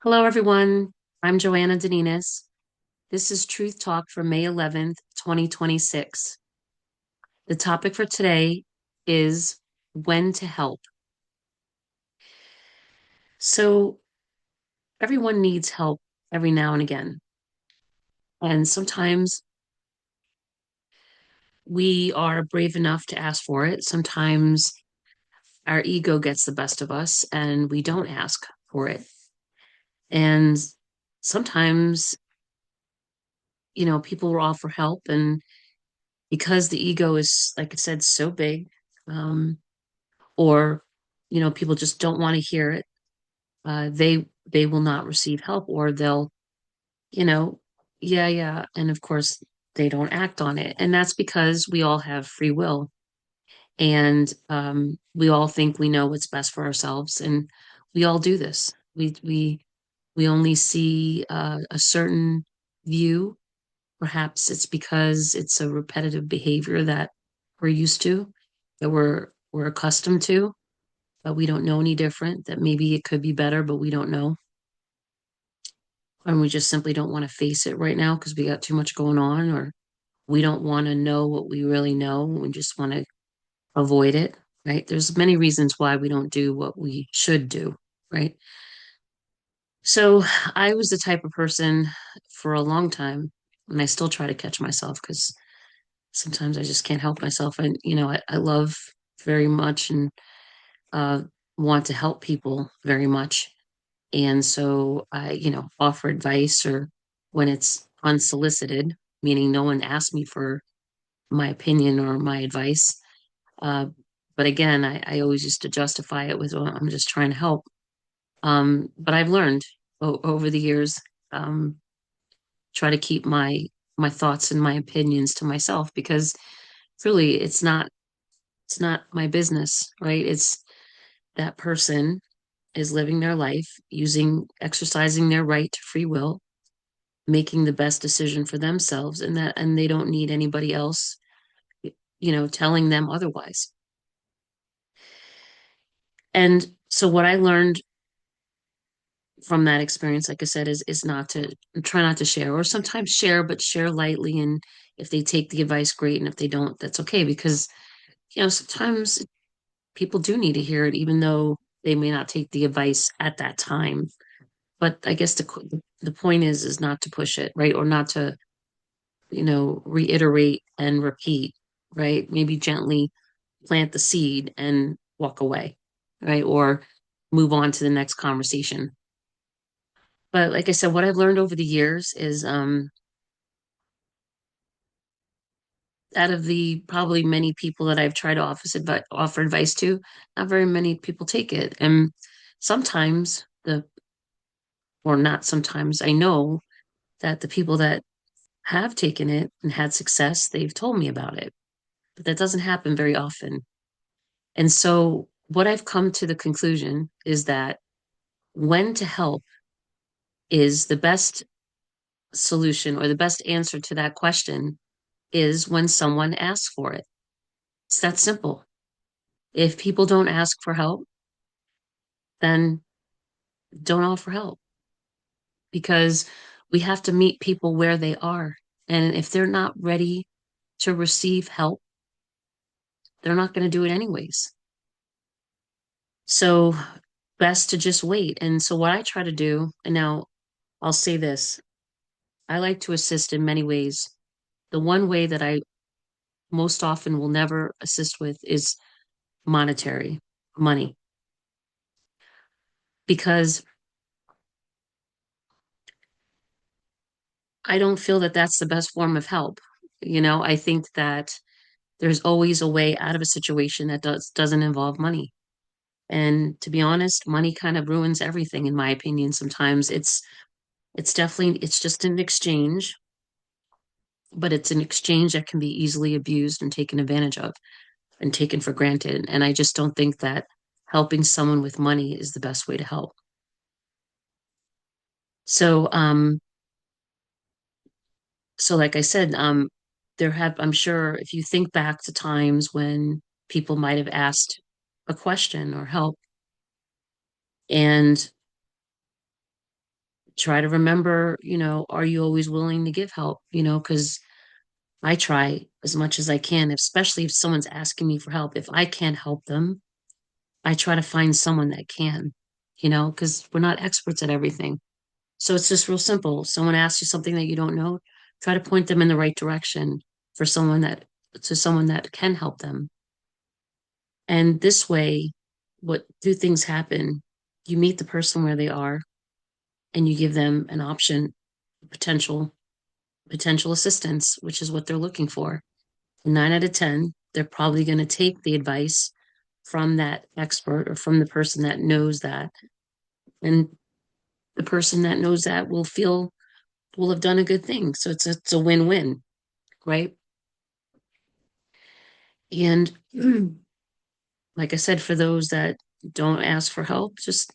Hello, everyone. I'm Joanna De Ninis. This is Truth Talk for May 11th, 2026. The topic for today is when to help. So, everyone needs help every now and again. And sometimes we are brave enough to ask for it. Sometimes our ego gets the best of us and we don't ask for it. And sometimes, people will offer help. And because the ego is, like I said, so big, um, or people just don't want to hear it, they will not receive help, or they'll you know yeah, yeah, and of course they don't act on it, and that's because we all have free will, and we all think we know what's best for ourselves, and we all do this. We only see a certain view. Perhaps it's because it's a repetitive behavior that we're used to, that we're accustomed to, but we don't know any different, that maybe it could be better, but we don't know. And we just simply don't want to face it right now because we got too much going on, or we don't want to know what we really know. We just want to avoid it, right? There's many reasons why we don't do what we should do, right? So I was the type of person for a long time, and I still try to catch myself because sometimes I just can't help myself. And, I love very much and uh, want to help people very much. And so I, offer advice, or when it's unsolicited, meaning no one asked me for my opinion or my advice. Uh, but again, I always used to justify it with, well, I'm just trying to help. But I've learned over the years, um, try to keep my thoughts and my opinions to myself, because really it's not my business, right? It's that person is living their life, exercising their right to free will, making the best decision for themselves, and they don't need anybody else, telling them otherwise. And so what I learned from that experience, like I said, is not to try not to share, or sometimes share, but share lightly. And if they take the advice, great. And if they don't, that's okay, because sometimes people do need to hear it, even though they may not take the advice at that time. But I guess the point is not to push it, right? Or not to, reiterate and repeat, right? Maybe gently plant the seed and walk away, right? Or move on to the next conversation. But like I said, what I've learned over the years is, out of the probably many people that I've tried to offer advice to, not very many people take it. And sometimes or not sometimes, I know that the people that have taken it and had success, they've told me about it. But that doesn't happen very often. And so what I've come to the conclusion is that when to help is the best solution, or the best answer to that question, is when someone asks for it. It's that simple. If people don't ask for help, then don't offer help, because we have to meet people where they are. And if they're not ready to receive help, they're not going to do it anyways. So best to just wait. And so what I try to do, and now I'll say this, I like to assist in many ways. The one way that I most often will never assist with is monetary, money, because I don't feel that that's the best form of help. I think that there's always a way out of a situation that doesn't involve money. And to be honest, money kind of ruins everything, in my opinion. Sometimes it's just an exchange, but it's an exchange that can be easily abused and taken advantage of and taken for granted. And I just don't think that helping someone with money is the best way to help. So, like I said, I'm sure if you think back to times when people might have asked a question or help, and Try to remember, are you always willing to give help? Because I try as much as I can, especially if someone's asking me for help. If I can't help them, I try to find someone that can, because we're not experts at everything. So it's just real simple. Someone asks you something that you don't know, try to point them in the right direction for someone that can help them. And this way, what do things happen? You meet the person where they are and you give them an option, potential potential assistance, which is what they're looking for. 9 out of 10, they're probably going to take the advice from that expert or from the person that knows that. And the person that knows that will have done a good thing. So it's a win-win, right? And like I said, for those that don't ask for help, just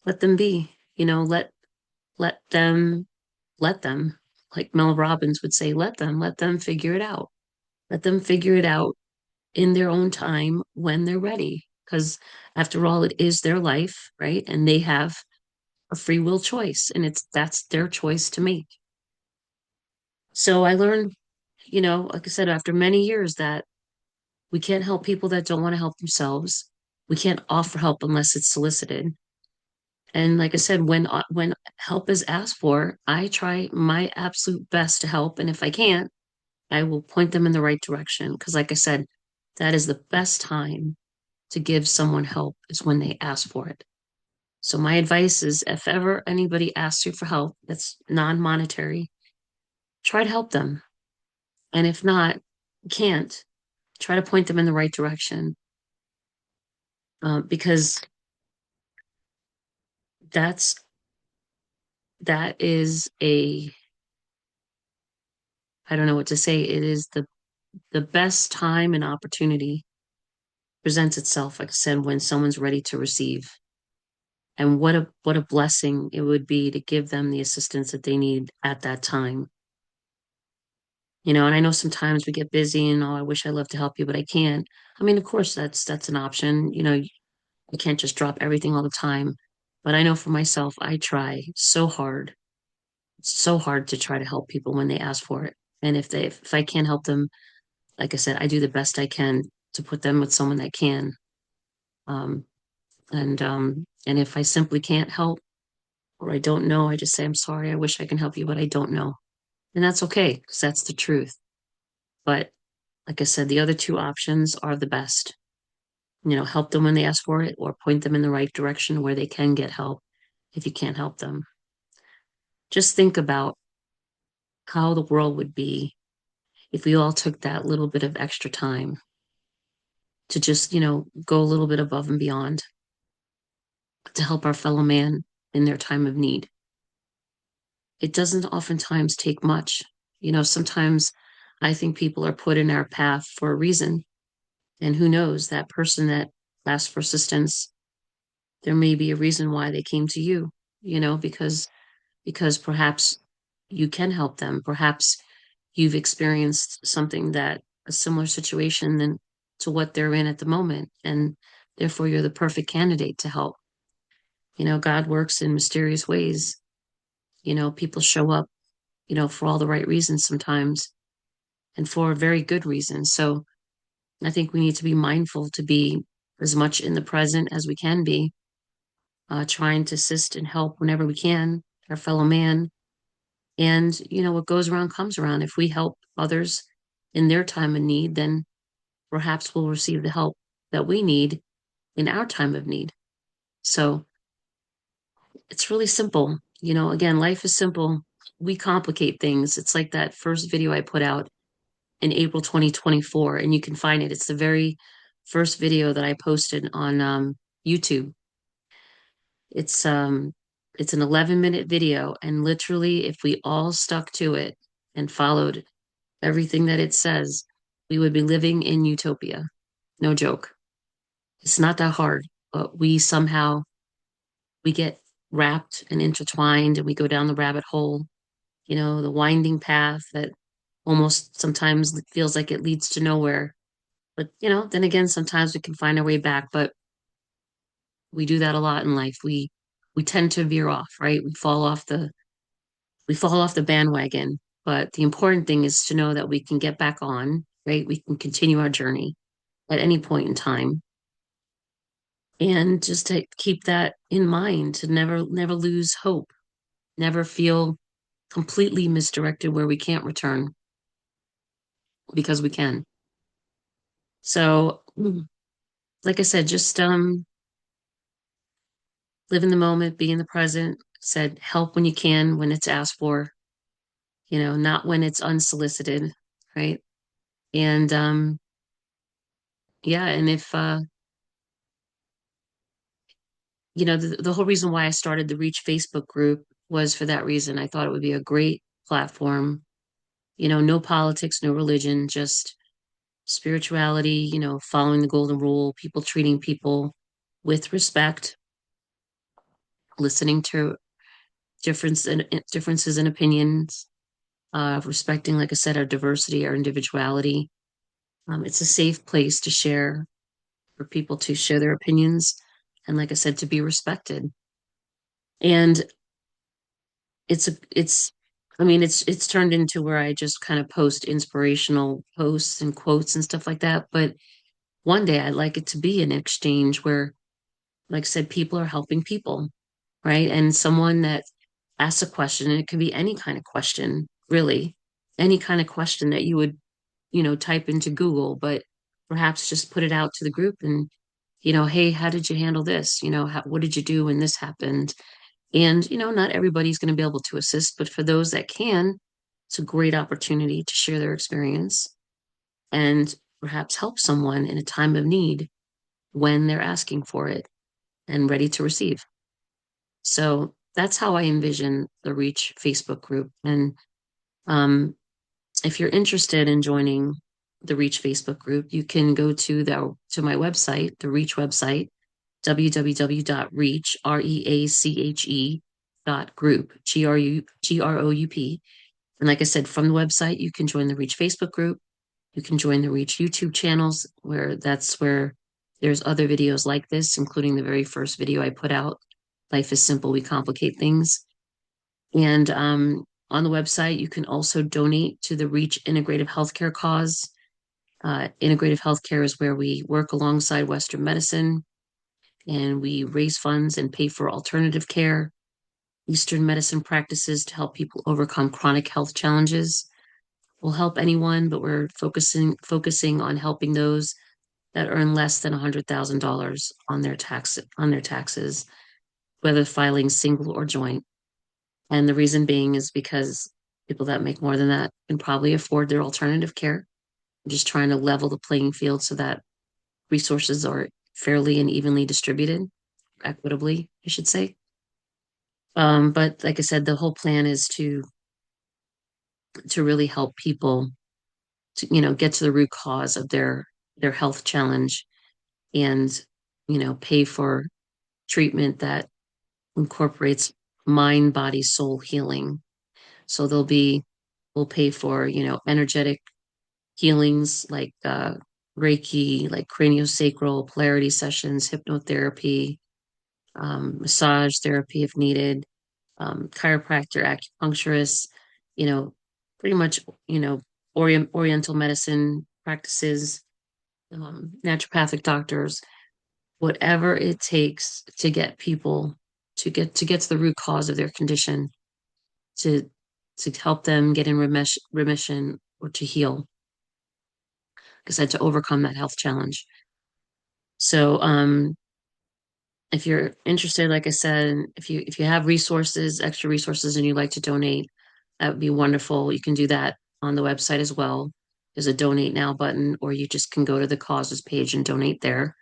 let them be. Let them let them, like Mel Robbins would say, let them figure it out. Let them figure it out in their own time when they're ready. Because after all, it is their life, right? And they have a free will choice, and that's their choice to make. So I learned, like I said, after many years that we can't help people that don't want to help themselves. We can't offer help unless it's solicited. And like I said, when help is asked for, I try my absolute best to help. And if I can't, I will point them in the right direction. Because like I said, that is the best time to give someone help is when they ask for it. So my advice is if ever anybody asks you for help that's non-monetary, try to help them. And if not, can't, try to point them in the right direction. Because that's that is a I don't know what to say. It is the best time and opportunity presents itself, like I said, when someone's ready to receive. And what a blessing it would be to give them the assistance that they need at that time. And I know sometimes we get busy and oh, I wish I loved to help you, but I can't. I mean, of course that's an option. You can't just drop everything all the time. But I know for myself, I try so hard to try to help people when they ask for it. And if I can't help them, like I said, I do the best I can to put them with someone that can. Um, and if I simply can't help or I don't know, I just say, I'm sorry, I wish I can help you, but I don't know. And that's okay, because that's the truth. But like I said, the other two options are the best. Help them when they ask for it or point them in the right direction where they can get help if you can't help them. Just think about how the world would be if we all took that little bit of extra time to just, go a little bit above and beyond to help our fellow man in their time of need. It doesn't oftentimes take much. Sometimes I think people are put in our path for a reason. And who knows, that person that asked for assistance, there may be a reason why they came to you, because perhaps you can help them. Perhaps you've experienced something that a similar situation than to what they're in at the moment. And therefore you're the perfect candidate to help. God works in mysterious ways. People show up, for all the right reasons sometimes and for very good reasons. So I think we need to be mindful to be as much in the present as we can be, trying to assist and help whenever we can our fellow man. And, what goes around comes around. If we help others in their time of need, then perhaps we'll receive the help that we need in our time of need. So it's really simple. Again, life is simple. We complicate things. It's like that first video I put out in April 2024, and you can find it. It's the very first video that I posted on YouTube. It's um it's an 11-minute video, and literally if we all stuck to it and followed everything that it says, we would be living in utopia. No joke. It's not that hard, but we get wrapped and intertwined and we go down the rabbit hole, the winding path that almost sometimes feels like it leads to nowhere. But, then again, sometimes we can find our way back, but we do that a lot in life. We tend to veer off, right? We fall off we fall off the bandwagon. But the important thing is to know that we can get back on, right? We can continue our journey at any point in time. And just to keep that in mind, to never lose hope, never feel completely misdirected where we can't return because we can. So, like I said, just live in the moment, be in the present. Said help when you can, when it's asked for, not when it's unsolicited, right? And yeah, and if the whole reason why I started the Reach Facebook group was for that reason. I thought it would be a great platform, no politics, no religion, just spirituality, following the golden rule, people treating people with respect, listening to differences in opinions, respecting, like I said, our diversity, our individuality. It's a safe place to share, for people to share their opinions, and like I said, to be respected. And it's I mean, it's turned into where I just kind of post inspirational posts and quotes and stuff like that. But one day I'd like it to be an exchange where, like I said, people are helping people, right? And someone that asks a question, and it can be any kind of question, really, any kind of question that you would, type into Google, but perhaps just put it out to the group and, hey, how did you handle this? What did you do when this happened? And, not everybody's going to be able to assist, but for those that can, it's a great opportunity to share their experience and perhaps help someone in a time of need when they're asking for it and ready to receive. So that's how I envision the Reach Facebook group. And um, if you're interested in joining the Reach Facebook group, you can go to my website, the Reach website, www.reach, REACHE dot group, GROUP. And like I said, from the website, you can join the Reach Facebook group. You can join the Reach YouTube channels, where there's other videos like this, including the very first video I put out, Life is Simple, We Complicate Things. And on the website, you can also donate to the Reach Integrative Healthcare cause. Integrative healthcare is where we work alongside Western medicine and we raise funds and pay for alternative care, Eastern medicine practices to help people overcome chronic health challenges. We'll help anyone, but we're focusing on helping those that earn less than $100,000 on their taxes, whether filing single or joint. And the reason being is because people that make more than that can probably afford their alternative care. I'm just trying to level the playing field so that resources are fairly and evenly distributed, equitably, I should say. But like I said, the whole plan is to really help people to, get to the root cause of their health challenge and, pay for treatment that incorporates mind, body, soul healing. So we'll pay for, energetic healings like Reiki, like craniosacral polarity sessions, hypnotherapy, massage therapy if needed, chiropractor, acupuncturist, you know, pretty much, Oriental medicine practices, naturopathic doctors, whatever it takes to get people to get to the root cause of their condition, to to help them get in remission or to heal, like I said, to overcome that health challenge. So if you're interested, like I said, if you have resources, extra resources, and you'd like to donate, that would be wonderful. You can do that on the website as well. There's a donate now button, or you just can go to the causes page and donate there.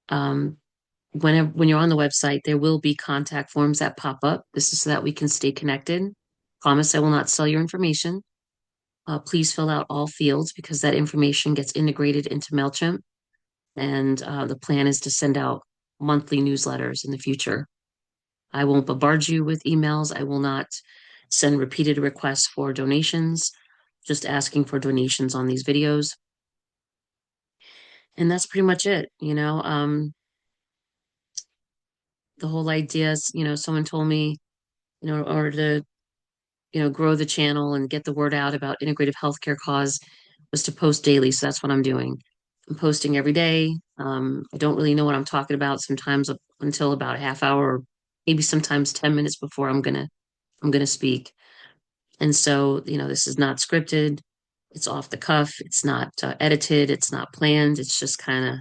Um, when you're on the website, there will be contact forms that pop up. This is so that we can stay connected. Promise I will not sell your information. Please fill out all fields because that information gets integrated into MailChimp. And the plan is to send out monthly newsletters in the future. I won't bombard you with emails. I will not send repeated requests for donations, just asking for donations on these videos. And that's pretty much it. The whole idea is, someone told me, in order to grow the channel and get the word out about integrative healthcare cause was to post daily. So that's what I'm doing. I'm posting every day. I don't really know what I'm talking about sometimes up until about a half hour, or maybe sometimes 10 minutes before I'm gonna speak. And so, this is not scripted. It's off the cuff. It's not edited. It's not planned. It's just kind of,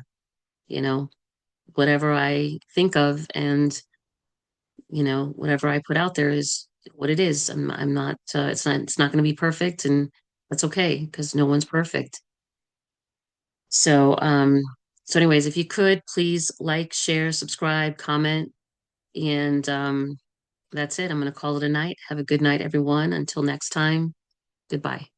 you know, whatever I think of, and whatever I put out there is what it is. I'm not. It's not going to be perfect, and that's okay because no one's perfect. So, anyways, if you could please like, share, subscribe, comment, and that's it. I'm going to call it a night. Have a good night, everyone. Until next time, goodbye.